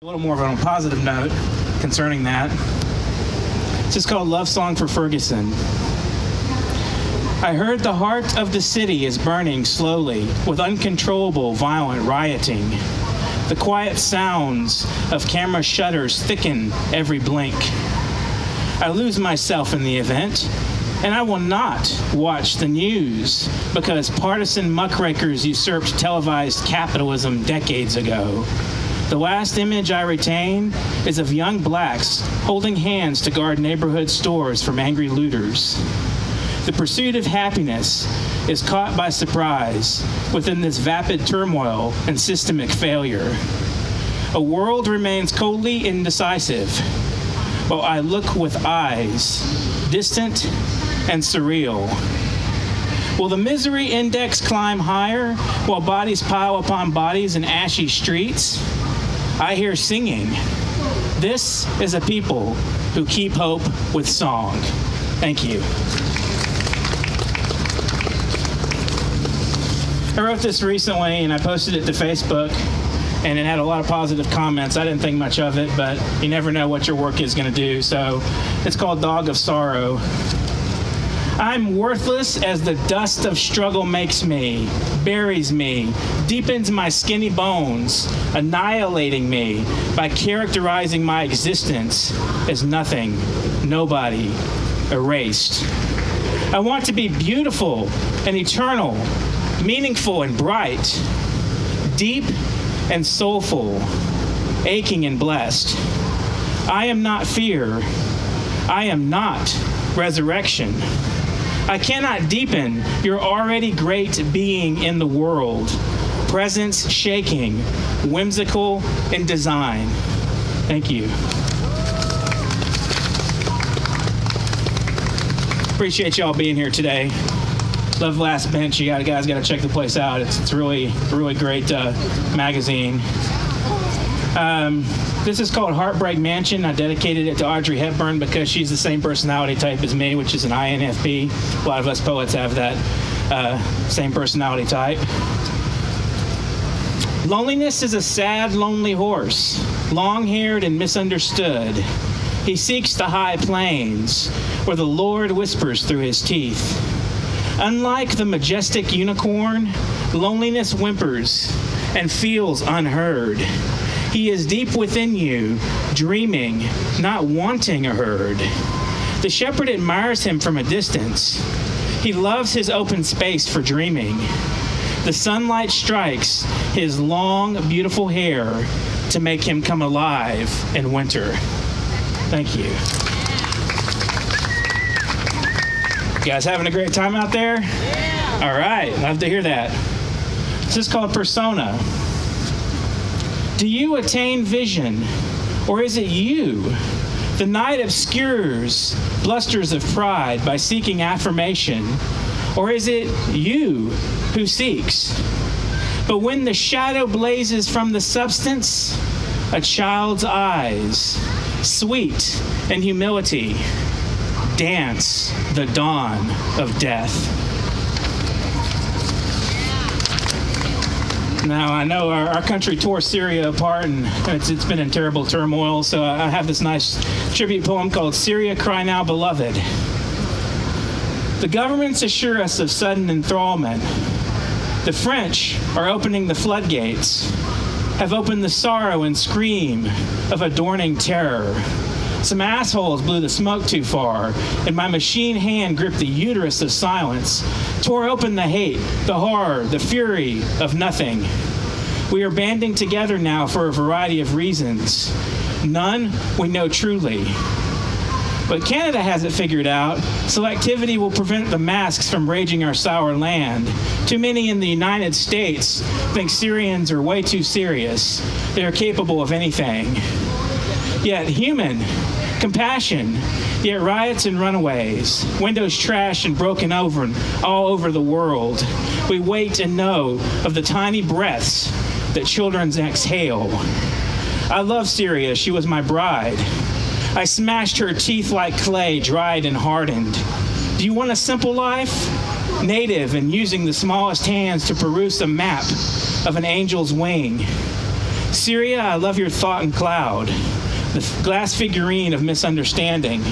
A little more of a positive note concerning that. It's just called Love Song for Ferguson. I heard the heart of the city is burning slowly with uncontrollable violent rioting. The quiet sounds of camera shutters thicken every blink. I lose myself in the event, and I will not watch the news because partisan muckrakers usurped televised capitalism decades ago. The last image I retain is of young blacks holding hands to guard neighborhood stores from angry looters. The pursuit of happiness is caught by surprise within this vapid turmoil and systemic failure. A world remains coldly indecisive, while I look with eyes distant and surreal. Will the misery index climb higher while bodies pile upon bodies in ashy streets? I hear singing. This is a people who keep hope with song. Thank you. I wrote this recently and I posted it to Facebook, and it had a lot of positive comments. I didn't think much of it, but you never know what your work is going to do. So it's called Dog of Sorrow. I'm worthless as the dust of struggle makes me, buries me, deepens my skinny bones, annihilating me by characterizing my existence as nothing, nobody, erased. I want to be beautiful and eternal, meaningful and bright, deep and soulful, aching and blessed. I am not fear. I am not resurrection. I cannot deepen your already great being in the world, presence shaking, whimsical in design. Thank you. Appreciate y'all being here today. Love Last Bench. You guys got to check the place out. It's really great magazine. This is called Heartbreak Mansion. I dedicated it to Audrey Hepburn because she's the same personality type as me, which is an INFP. A lot of us poets have that same personality type. Loneliness is a sad, lonely horse, long-haired and misunderstood. He seeks the high plains where the Lord whispers through his teeth. Unlike the majestic unicorn, loneliness whimpers and feels unheard. He is deep within you, dreaming, not wanting a herd. The shepherd admires him from a distance. He loves his open space for dreaming. The sunlight strikes his long, beautiful hair to make him come alive in winter. Thank you. You guys having a great time out there? Yeah. All right, love to hear that. This is called Persona. Do you attain vision, or is it you? The night obscures blusters of pride by seeking affirmation, or is it you who seeks? But when the shadow blazes from the substance, a child's eyes, sweet and humility, dance the dawn of death. Now, I know our country tore Syria apart, and it's been in terrible turmoil, so I have this nice tribute poem called Syria Cry Now, Beloved. The governments assure us of sudden enthrallment. The French are opening the floodgates, have opened the sorrow and scream of adorning terror. Some assholes blew the smoke too far, and my machine hand gripped the uterus of silence, tore open the hate, the horror, the fury of nothing. We are banding together now for a variety of reasons. None we know truly. But Canada has it figured out. Selectivity will prevent the masks from raging our sour land. Too many in the United States think Syrians are way too serious. They are capable of anything. Yet human, compassion, yet riots and runaways, windows trashed and broken over all over the world. We wait and know of the tiny breaths that children exhale. I love Syria. She was my bride. I smashed her teeth like clay, dried and hardened. Do you want a simple life? Native and using the smallest hands to peruse a map of an angel's wing. Syria, I love your thought and cloud, the glass figurine of misunderstanding,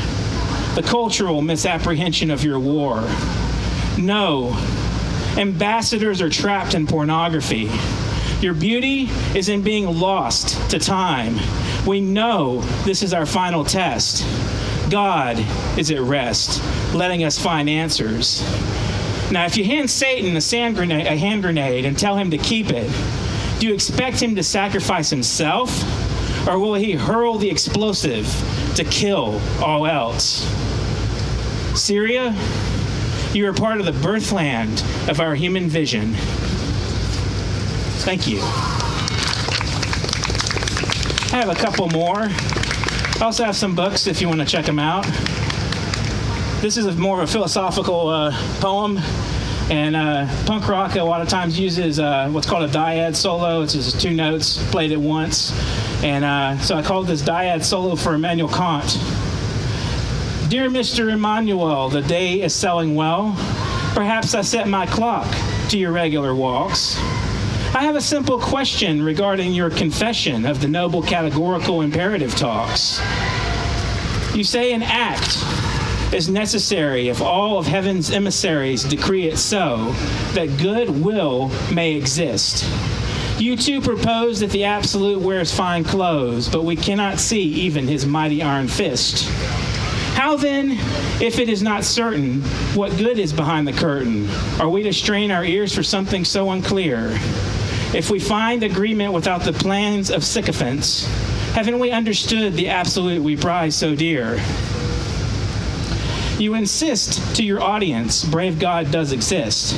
the cultural misapprehension of your war. No, ambassadors are trapped in pornography. Your beauty is in being lost to time. We know this is our final test. God is at rest, letting us find answers. Now, if you hand Satan a hand grenade and tell him to keep it, do you expect him to sacrifice himself, or will he hurl the explosive to kill all else? Syria, you are part of the birthland of our human vision. Thank you. I have a couple more. I also have some books if you want to check them out. This is more of a philosophical poem, and punk rock a lot of times uses what's called a dyad solo. It's just 2 notes played at once, and so I called this dyad solo for Immanuel Kant. Dear Mr. Emmanuel, the day is selling well. Perhaps I set my clock to your regular walks. I have a simple question regarding your confession of the noble categorical imperative talks. You say an act is necessary if all of heaven's emissaries decree it so, that good will may exist. You too propose that the absolute wears fine clothes, but we cannot see even his mighty iron fist. How then, if it is not certain, what good is behind the curtain? Are we to strain our ears for something so unclear? If we find agreement without the plans of sycophants, haven't we understood the absolute we prize so dear? You insist to your audience, brave God does exist,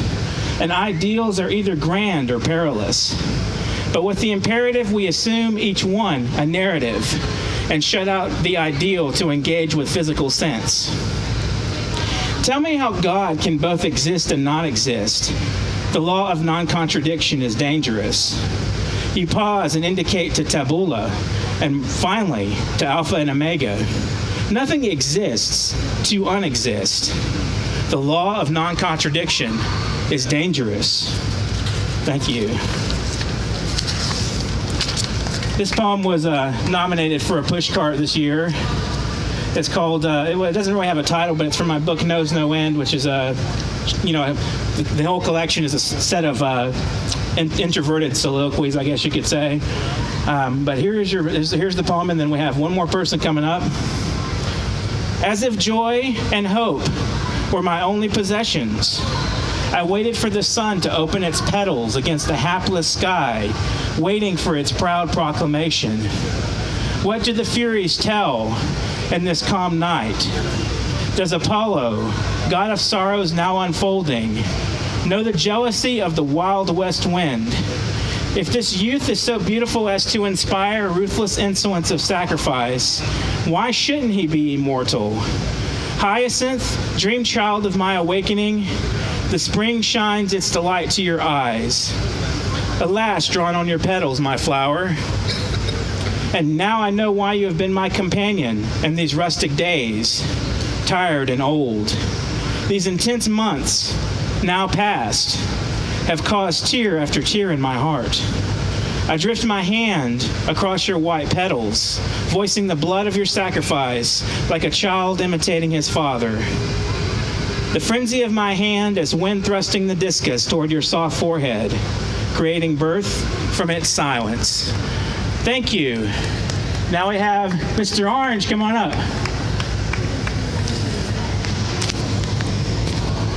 and ideals are either grand or perilous. But with the imperative, we assume each one a narrative and shut out the ideal to engage with physical sense. Tell me how God can both exist and not exist. The law of non-contradiction is dangerous. You pause and indicate to tabula, and finally to alpha and omega. Nothing exists to unexist. The law of non-contradiction is dangerous. Thank you. This poem was nominated for a pushcart this year. It's called, it doesn't really have a title, but it's from my book, Knows No End, which is the whole collection is a set of introverted soliloquies, I guess you could say. But here's the poem, and then we have one more person coming up. As if joy and hope were my only possessions, I waited for the sun to open its petals against the hapless sky, waiting for its proud proclamation. What do the Furies tell in this calm night? Does Apollo, god of sorrows now unfolding, know the jealousy of the wild west wind? If this youth is so beautiful as to inspire ruthless insolence of sacrifice, why shouldn't he be immortal? Hyacinth, dream child of my awakening, the spring shines its delight to your eyes. Alas, drawn on your petals, my flower. And now I know why you have been my companion in these rustic days, tired and old. These intense months, now past, have caused tear after tear in my heart. I drift my hand across your white petals, voicing the blood of your sacrifice like a child imitating his father. The frenzy of my hand as wind thrusting the discus toward your soft forehead, creating birth from its silence. Thank you. Now we have Mr. Orange, come on up.